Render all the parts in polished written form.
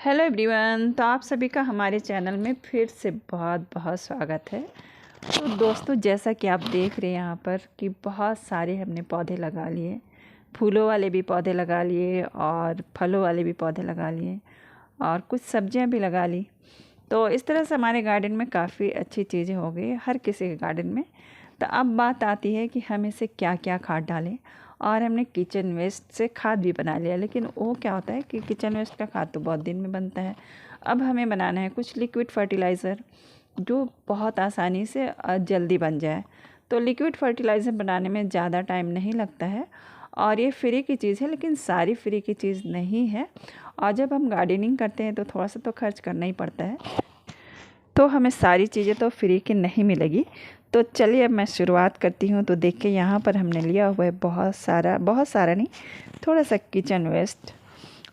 Hello everyone, तो आप सभी का हमारे चैनल में फिर से बहुत बहुत स्वागत है। तो दोस्तों, जैसा कि आप देख रहे हैं यहाँ पर कि बहुत सारे हमने पौधे लगा लिए, फूलों वाले भी पौधे लगा लिए और फलों वाले भी पौधे लगा लिए और कुछ सब्जियाँ भी लगा ली। तो इस तरह से हमारे गार्डन में काफ़ी अच्छी चीज़ें हो गई हर किसी के गार्डन में। तो अब बात आती है कि हम इसे क्या क्या खाद डालें। और हमने किचन वेस्ट से खाद भी बना लिया, लेकिन वो क्या होता है कि किचन वेस्ट का खाद तो बहुत दिन में बनता है। अब हमें बनाना है कुछ लिक्विड फर्टिलाइज़र जो बहुत आसानी से जल्दी बन जाए। तो लिक्विड फर्टिलाइज़र बनाने में ज़्यादा टाइम नहीं लगता है और ये फ्री की चीज़ है, लेकिन सारी फ्री की चीज़ नहीं है। और जब हम गार्डनिंग करते हैं तो थोड़ा सा तो खर्च करना ही पड़ता है, तो हमें सारी चीज़ें तो फ्री की नहीं मिलेगी। तो चलिए अब मैं शुरुआत करती हूँ। तो देखिए यहाँ पर हमने लिया हुआ है बहुत सारा नहीं, थोड़ा सा किचन वेस्ट,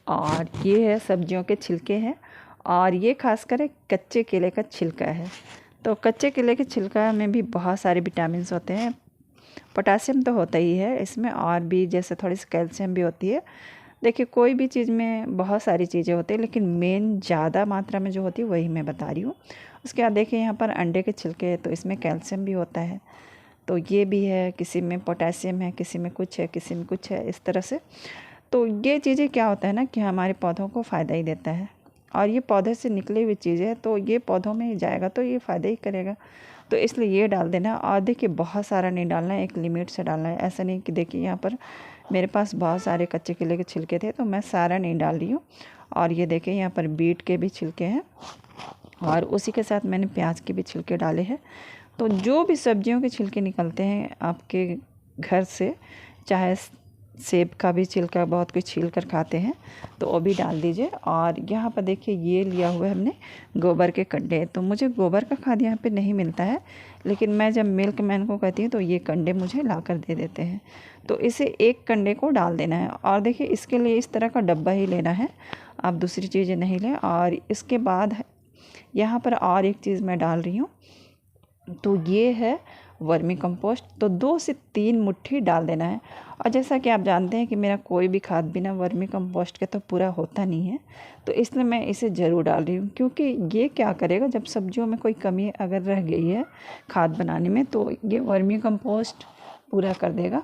और ये है सब्जियों के छिलके हैं, और ये खासकर कच्चे केले का छिलका है। तो कच्चे केले के छिलका में भी बहुत सारे विटामिन्स होते हैं, पोटासियम तो होता ही है इसमें, और भी जैसे थोड़ी सी कैल्शियम भी होती है। देखिए कोई भी चीज़ में बहुत सारी चीज़ें होती हैं, लेकिन मेन ज़्यादा मात्रा में जो होती है वही मैं बता रही हूँ। उसके बाद देखिए यहाँ पर अंडे के छिलके हैं, तो इसमें कैल्शियम भी होता है, तो ये भी है। किसी में पोटेशियम है, किसी में कुछ है, किसी में कुछ है, इस तरह से। तो ये चीज़ें क्या होता है ना कि हमारे पौधों को फ़ायदा ही देता है, और ये पौधे से निकली हुई चीज़ है तो ये पौधों में ही जाएगा तो ये फ़ायदा ही करेगा। तो इसलिए ये डाल देना। और देखिए बहुत सारा नहीं डालना है, एक लिमिट से डालना है। ऐसा नहीं कि देखिए यहाँ पर मेरे पास बहुत सारे कच्चे केले के छिलके थे तो मैं सारा नहीं डाल रही हूँ। और ये देखिए यहाँ पर बीट के भी छिलके हैं, और उसी के साथ मैंने प्याज के भी छिलके डाले हैं। तो जो भी सब्जियों के छिलके निकलते हैं आपके घर से, चाहे सेब का भी छिलका बहुत कुछ छील कर खाते हैं, तो वो भी डाल दीजिए। और यहाँ पर देखिए ये लिया हुआ है हमने गोबर के कंडे। तो मुझे गोबर का खाद यहाँ पे नहीं मिलता है, लेकिन मैं जब मिल्क मैन को कहती हूँ तो ये कंडे मुझे ला कर दे देते हैं। तो इसे एक कंडे को डाल देना है, और देखिए इसके लिए इस तरह का डब्बा ही लेना है, आप दूसरी चीज़ें नहीं लें। और इसके बाद यहाँ पर और एक चीज़ मैं डाल रही हूँ, तो ये है वर्मी कंपोस्ट। तो 2 से 3 मुट्ठी डाल देना है। और जैसा कि आप जानते हैं कि मेरा कोई भी खाद बिना वर्मी कंपोस्ट के तो पूरा होता नहीं है, तो इसलिए मैं इसे ज़रूर डाल रही हूँ। क्योंकि ये क्या करेगा, जब सब्जियों में कोई कमी अगर रह गई है खाद बनाने में, तो ये वर्मी कंपोस्ट पूरा कर देगा।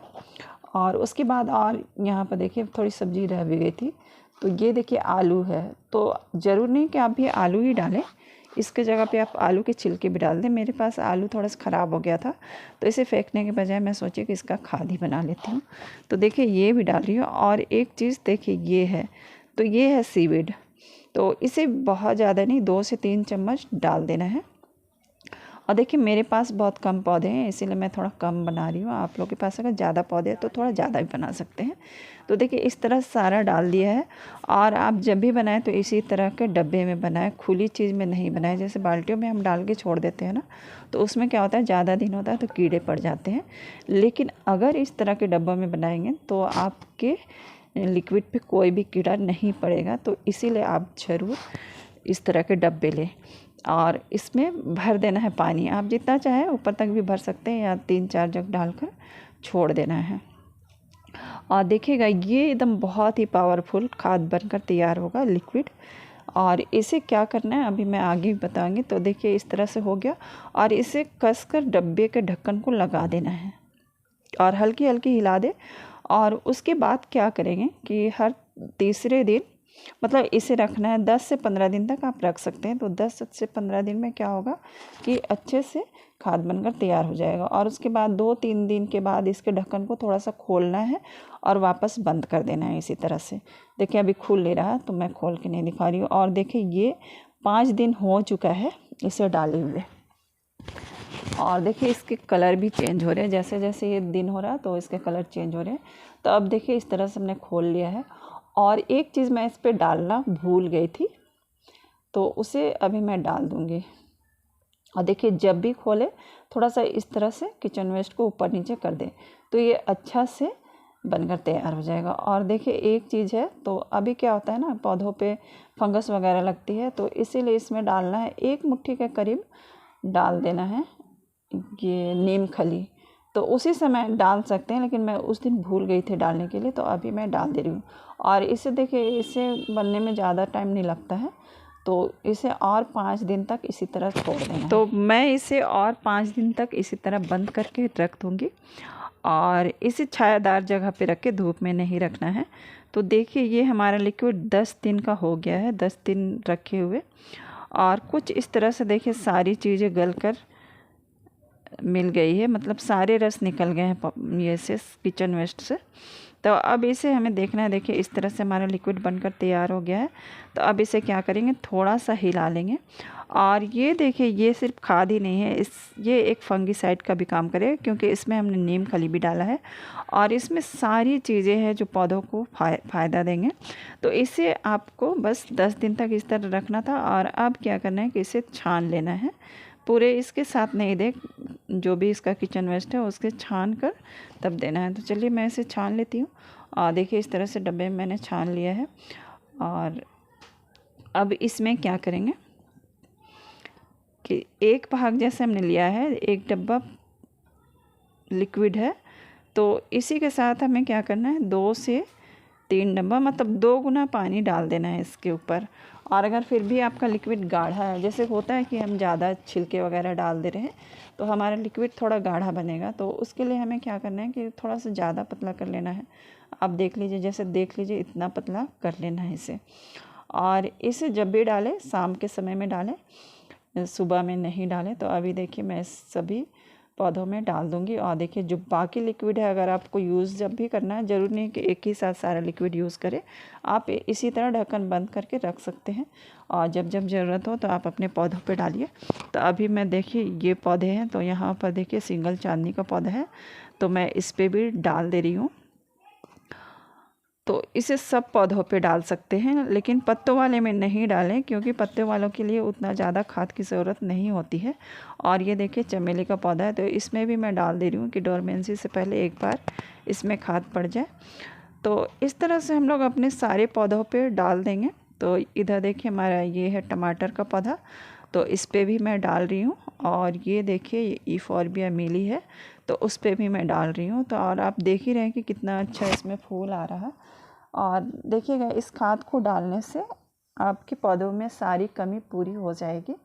और उसके बाद और यहाँ पर देखिए थोड़ी सब्ज़ी रह भी गई थी, तो ये देखिए आलू है। तो ज़रूर नहीं कि आप भी आलू ही डालें, इसके जगह पे आप आलू के छिलके भी डाल दें। मेरे पास आलू थोड़ा सा ख़राब हो गया था, तो इसे फेंकने के बजाय मैं सोची कि इसका खाद ही बना लेती हूँ। तो देखिए ये भी डाल रही हूँ। और एक चीज़ देखिए ये है, तो ये है सीवीड। तो इसे बहुत ज़्यादा नहीं, 2 से 3 चम्मच डाल देना है। और देखिए मेरे पास बहुत कम पौधे हैं, इसीलिए मैं थोड़ा कम बना रही हूँ। आप लोगों के पास अगर ज़्यादा पौधे हैं तो थोड़ा ज़्यादा भी बना सकते हैं। तो देखिए इस तरह सारा डाल दिया है। और आप जब भी बनाएं तो इसी तरह के डब्बे में बनाएं, खुली चीज़ में नहीं बनाएं। जैसे बाल्टियों में हम डाल के छोड़ देते हैं ना, तो उसमें क्या होता है ज़्यादा दिन होता है तो कीड़े पड़ जाते हैं। लेकिन अगर इस तरह के डब्बों में बनाएंगे तो आपके लिक्विड पे कोई भी कीड़ा नहीं पड़ेगा। तो इसीलिए आप ज़रूर इस तरह के डब्बे लें। और इसमें भर देना है पानी, आप जितना चाहें ऊपर तक भी भर सकते हैं, या 3-4 जग डालकर छोड़ देना है। और देखिएगा ये एकदम बहुत ही पावरफुल खाद बनकर तैयार होगा, लिक्विड। और इसे क्या करना है अभी मैं आगे बताऊंगी। तो देखिए इस तरह से हो गया, और इसे कसकर डब्बे के ढक्कन को लगा देना है और हल्की हल्की हिला दे। और उसके बाद क्या करेंगे कि हर तीसरे दिन, मतलब इसे रखना है 10 से 15 दिन तक आप रख सकते हैं। तो 10 से 15 दिन में क्या होगा कि अच्छे से खाद बनकर तैयार हो जाएगा। और उसके बाद 2-3 दिन के बाद इसके ढक्कन को थोड़ा सा खोलना है और वापस बंद कर देना है इसी तरह से। देखिए अभी खुल नहीं रहा तो मैं खोल के नहीं दिखा रही हूँ। और देखिए ये 5 दिन हो चुका है इसे डाले हुए, और देखिए इसके कलर भी चेंज हो रहे हैं। जैसे जैसे ये दिन हो रहा है तो इसके कलर चेंज हो रहे हैं। तो अब देखिए इस तरह से हमने खोल लिया है। और एक चीज़ मैं इस पर डालना भूल गई थी, तो उसे अभी मैं डाल दूँगी। और देखिए जब भी खोले थोड़ा सा इस तरह से किचन वेस्ट को ऊपर नीचे कर दें, तो ये अच्छा से बनकर तैयार हो जाएगा। और देखिए एक चीज़ है, तो अभी क्या होता है ना पौधों पे फंगस वगैरह लगती है, तो इसीलिए इसमें डालना है 1 मुट्ठी के करीब डाल देना है ये नीम खली। तो उसी समय डाल सकते हैं, लेकिन मैं उस दिन भूल गई थी डालने के लिए, तो अभी मैं डाल दे रही हूँ। और इसे देखिए, इसे बनने में ज़्यादा टाइम नहीं लगता है, तो इसे और 5 दिन तक इसी तरह छोड़ देना। तो मैं इसे और 5 दिन तक इसी तरह बंद करके रख दूँगी और इसे छायादार जगह पे रख के धूप में नहीं रखना है। तो देखिए, ये हमारा लिक्विड 10 दिन का हो गया है, 10 दिन रखे हुए, और कुछ इस तरह से देखिए सारी चीज़ें गल कर मिल गई है, मतलब सारे रस निकल गए हैं ये से किचन वेस्ट से। तो अब इसे हमें देखना है, देखिए इस तरह से हमारा लिक्विड बनकर तैयार हो गया है। तो अब इसे क्या करेंगे, थोड़ा सा हिला लेंगे। और ये देखिए, ये सिर्फ खाद ही नहीं है, ये एक फंगीसाइड का भी काम करेगा, क्योंकि इसमें हमने नीम खली भी डाला है और इसमें सारी चीज़ें हैं जो पौधों को फ़ायदा देंगे। तो इसे आपको बस 10 दिन तक इस तरह रखना था। और अब क्या करना है कि इसे छान लेना है, पूरे इसके साथ नहीं दे, जो भी इसका किचन वेस्ट है उसके छान कर तब देना है। तो चलिए मैं इसे छान लेती हूँ। और देखिए इस तरह से डब्बे में मैंने छान लिया है। और अब इसमें क्या करेंगे कि एक भाग जैसे हमने लिया है, एक डब्बा लिक्विड है, तो इसी के साथ हमें क्या करना है, 2 से 3 डब्बा, मतलब 2 गुना पानी डाल देना है इसके ऊपर। और अगर फिर भी आपका लिक्विड गाढ़ा है, जैसे होता है कि हम ज़्यादा छिलके वगैरह डाल दे रहे हैं, तो हमारा लिक्विड थोड़ा गाढ़ा बनेगा, तो उसके लिए हमें क्या करना है कि थोड़ा सा ज़्यादा पतला कर लेना है। आप देख लीजिए, जैसे देख लीजिए इतना पतला कर लेना है इसे। और इसे जब भी डालें, शाम के समय में डालें, सुबह में नहीं डालें। तो अभी देखिए मैं सभी पौधों में डाल दूंगी। और देखिए जो बाकी लिक्विड है, अगर आपको यूज़ जब भी करना है, ज़रूरी नहीं कि एक ही साथ सारा लिक्विड यूज़ करें, आप इसी तरह ढक्कन बंद करके रख सकते हैं और जब जब ज़रूरत हो तो आप अपने पौधों पे डालिए। तो अभी मैं देखिए ये पौधे हैं, तो यहाँ पर देखिए सिंगल चांदनी का पौधा है, तो मैं इस पर भी डाल दे रही हूँ। तो इसे सब पौधों पे डाल सकते हैं, लेकिन पत्तों वाले में नहीं डालें, क्योंकि पत्ते वालों के लिए उतना ज़्यादा खाद की ज़रूरत नहीं होती है। और ये देखिए चमेली का पौधा है, तो इसमें भी मैं डाल दे रही हूँ कि डोरमेंसी से पहले एक बार इसमें खाद पड़ जाए। तो इस तरह से हम लोग अपने सारे पौधों पे डाल देंगे। तो इधर देखिए हमारा ये है टमाटर का पौधा, तो इस पर भी मैं डाल रही हूँ। और ये देखिए यूफोर्बिया मिली है, तो उस पर भी मैं डाल रही हूँ। तो और आप देख ही रहे हैं कि कितना अच्छा इसमें फूल आ रहा है। और देखिएगा, इस खाद को डालने से आपके पौधों में सारी कमी पूरी हो जाएगी।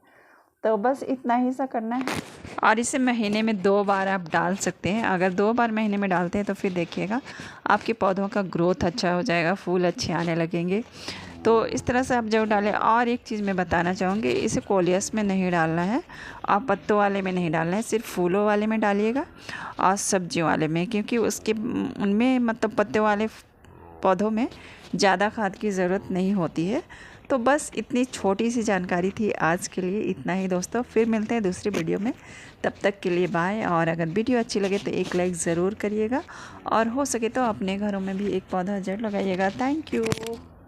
तो बस इतना ही सा करना है। और इसे महीने में 2 बार आप डाल सकते हैं। अगर 2 बार महीने में डालते हैं तो फिर देखिएगा आपके पौधों का ग्रोथ अच्छा हो जाएगा, फूल अच्छे आने लगेंगे। तो इस तरह से आप जब डालें। और एक चीज़ मैं बताना चाहूँगी, इसे कोलियस में नहीं डालना है, आप पत्तों वाले में नहीं डालना है, सिर्फ फूलों वाले में डालिएगा और सब्जियों वाले में, क्योंकि उसके उनमें मतलब पत्तों वाले पौधों में ज़्यादा खाद की ज़रूरत नहीं होती है। तो बस इतनी छोटी सी जानकारी थी आज के लिए, इतना ही दोस्तों। फिर मिलते हैं दूसरी वीडियो में, तब तक के लिए बाय। और अगर वीडियो अच्छी लगे तो एक लाइक ज़रूर करिएगा और हो सके तो अपने घरों में भी एक पौधा जड़ लगाइएगा। Thank you.